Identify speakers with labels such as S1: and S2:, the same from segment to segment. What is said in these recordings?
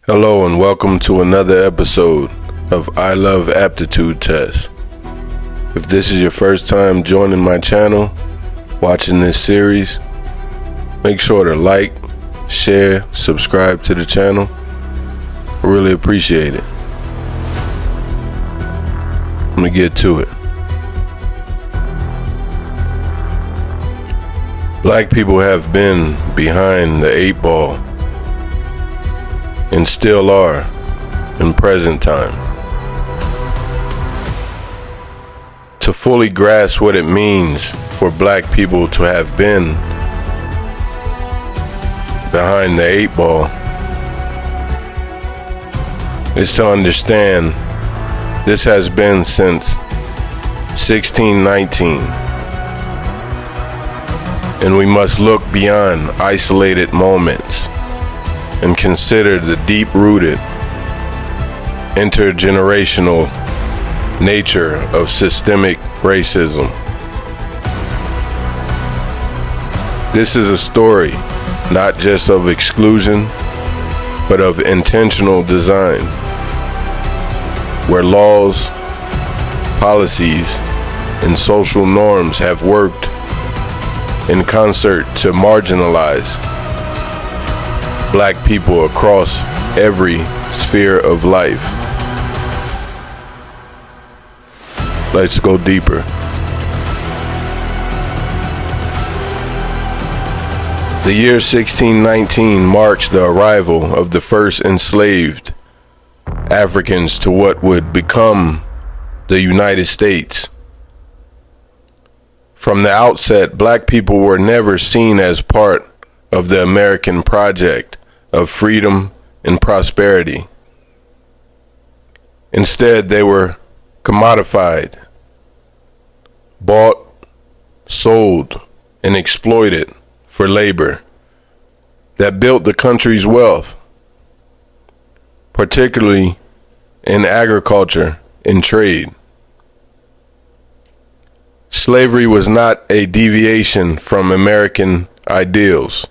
S1: Hello and welcome to another episode of Love Aptitude Tests. If this is your first time joining my channel, watching this series, make sure to like, share, subscribe to the channel. I really appreciate it. I'm gonna get to it. Black people have been behind the 8 ball and still are in present time. To fully grasp what it means for black people to have been behind the 8 ball is to understand this has been since 1619, and we must look beyond isolated moments and consider the deep-rooted, intergenerational nature of systemic racism. This is a story not just of exclusion, but of intentional design, where laws, policies, and social norms have worked in concert to marginalize black people across every sphere of life. Let's go deeper. The year 1619 marks the arrival of the first enslaved Africans to what would become the United States. From the outset, black people were never seen as part of the American project of freedom and prosperity. Instead, they were commodified, bought, sold, and exploited for labor that built the country's wealth, particularly in agriculture and trade. Slavery was not a deviation from American ideals.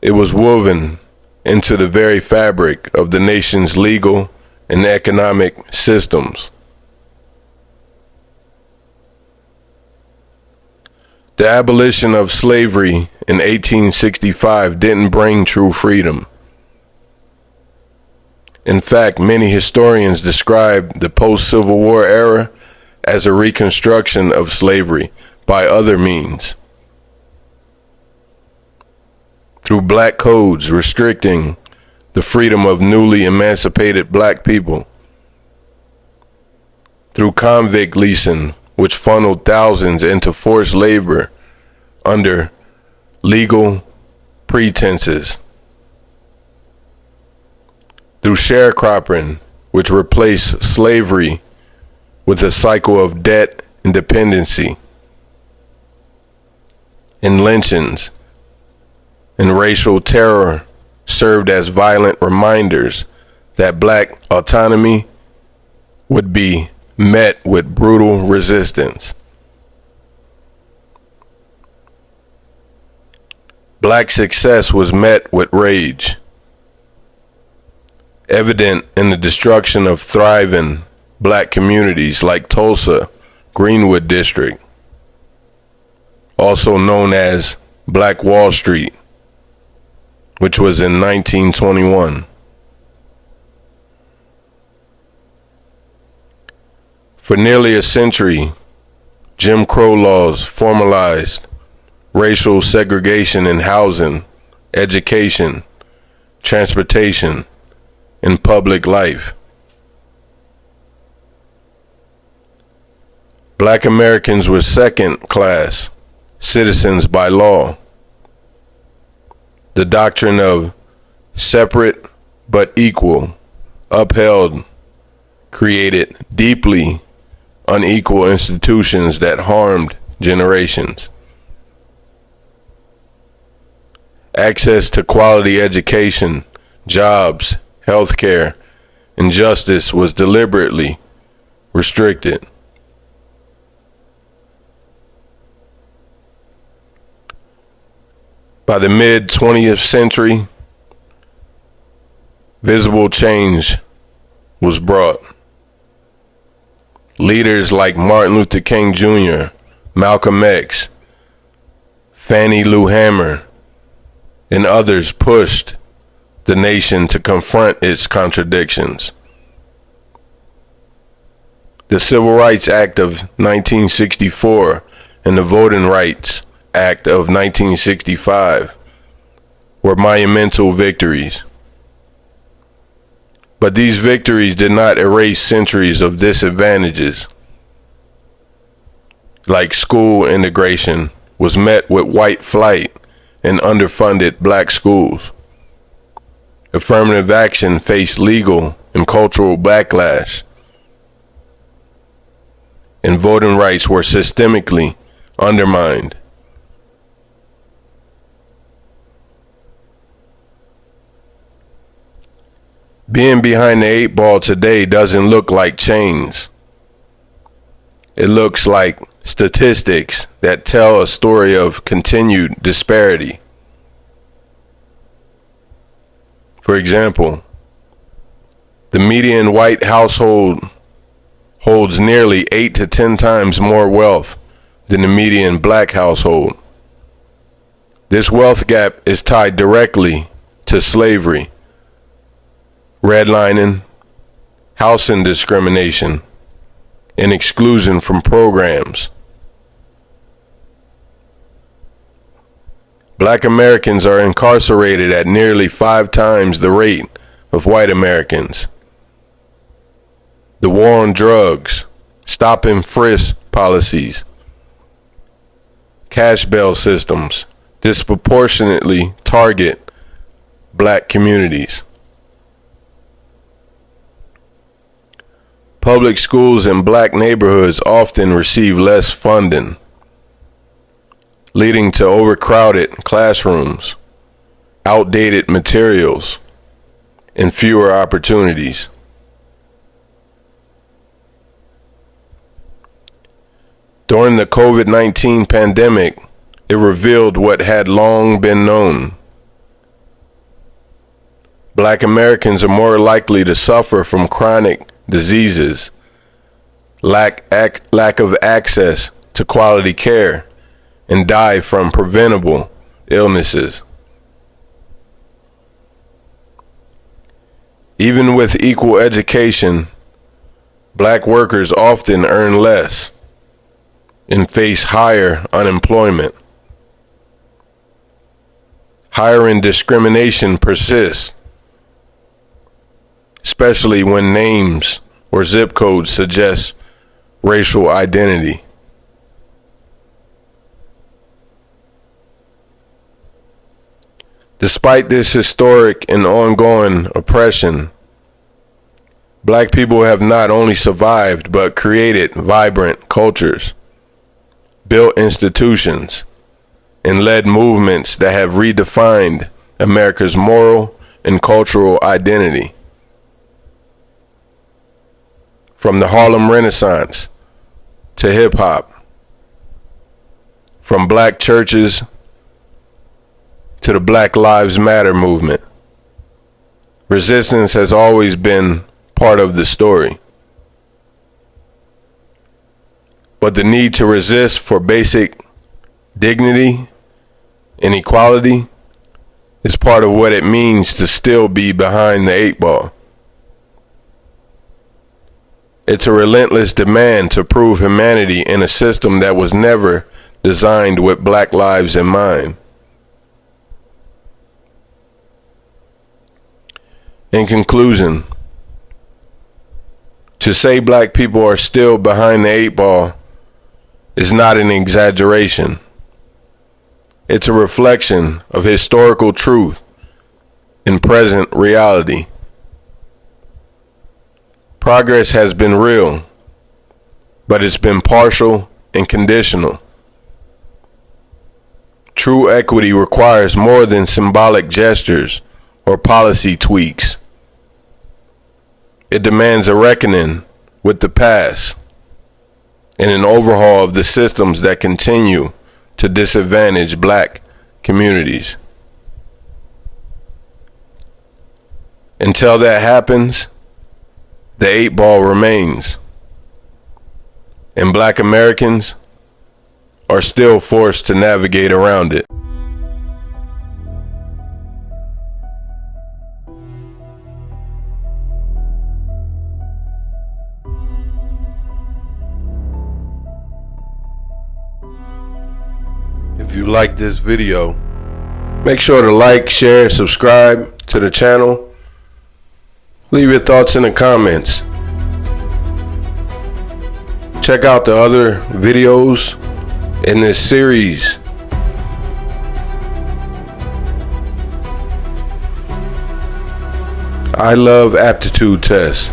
S1: It was woven into the very fabric of the nation's legal and economic systems. The abolition of slavery in 1865 didn't bring true freedom. In fact, many historians describe the post-Civil War era as a reconstruction of slavery by other means, through black codes restricting the freedom of newly emancipated black people, through convict leasing, which funneled thousands into forced labor under legal pretenses, through sharecropping, which replaced slavery with a cycle of debt and dependency, and lynchings and racial terror served as violent reminders that black autonomy would be met with brutal resistance. Black success was met with rage, evident in the destruction of thriving black communities like Tulsa, Greenwood District, also known as Black Wall Street, which was in 1921. For nearly a century, Jim Crow laws formalized racial segregation in housing, education, transportation, and public life. Black Americans were second-class citizens by law. The doctrine of separate but equal, upheld, created deeply unequal institutions that harmed generations. Access to quality education, jobs, healthcare, and justice was deliberately restricted. By the mid-20th century, visible change was brought. Leaders like Martin Luther King Jr., Malcolm X, Fannie Lou Hamer, and others pushed the nation to confront its contradictions. The Civil Rights Act of 1964 and the Voting Rights Act of 1965 were monumental victories. But these victories did not erase centuries of disadvantages. Like school integration was met with white flight and underfunded black schools. Affirmative action faced legal and cultural backlash. And voting rights were systemically undermined. Being behind the 8-ball today doesn't look like change. It looks like statistics that tell a story of continued disparity. For example, the median white household holds nearly 8 to 10 times more wealth than the median black household. This wealth gap is tied directly to slavery, redlining, housing discrimination, and exclusion from programs. Black Americans are incarcerated at nearly 5 times the rate of white Americans. The war on drugs, stop and frisk policies, cash bail systems disproportionately target black communities. Public schools in black neighborhoods often receive less funding, leading to overcrowded classrooms, outdated materials, and fewer opportunities. During the COVID-19 pandemic, it revealed what had long been known. Black Americans are more likely to suffer from chronic diseases, lack of access to quality care, and die from preventable illnesses. Even with equal education, black workers often earn less and face higher unemployment. Hiring discrimination persists, especially when names or zip codes suggest racial identity. Despite this historic and ongoing oppression, black people have not only survived but created vibrant cultures, built institutions, and led movements that have redefined America's moral and cultural identity. From the Harlem Renaissance to hip-hop, from black churches to the Black Lives Matter movement, resistance has always been part of the story. But the need to resist for basic dignity and equality is part of what it means to still be behind the 8-ball. It's a relentless demand to prove humanity in a system that was never designed with black lives in mind. In conclusion, to say black people are still behind the 8-ball is not an exaggeration. It's a reflection of historical truth and present reality. Progress has been real, but it's been partial and conditional. True equity requires more than symbolic gestures or policy tweaks. It demands a reckoning with the past and an overhaul of the systems that continue to disadvantage black communities. Until that happens, the 8-ball remains, and black Americans are still forced to navigate around it. If you like this video, make sure to like, share, subscribe to the channel. Leave your thoughts in the comments. Check out the other videos in this series. I Love Aptitude Tests.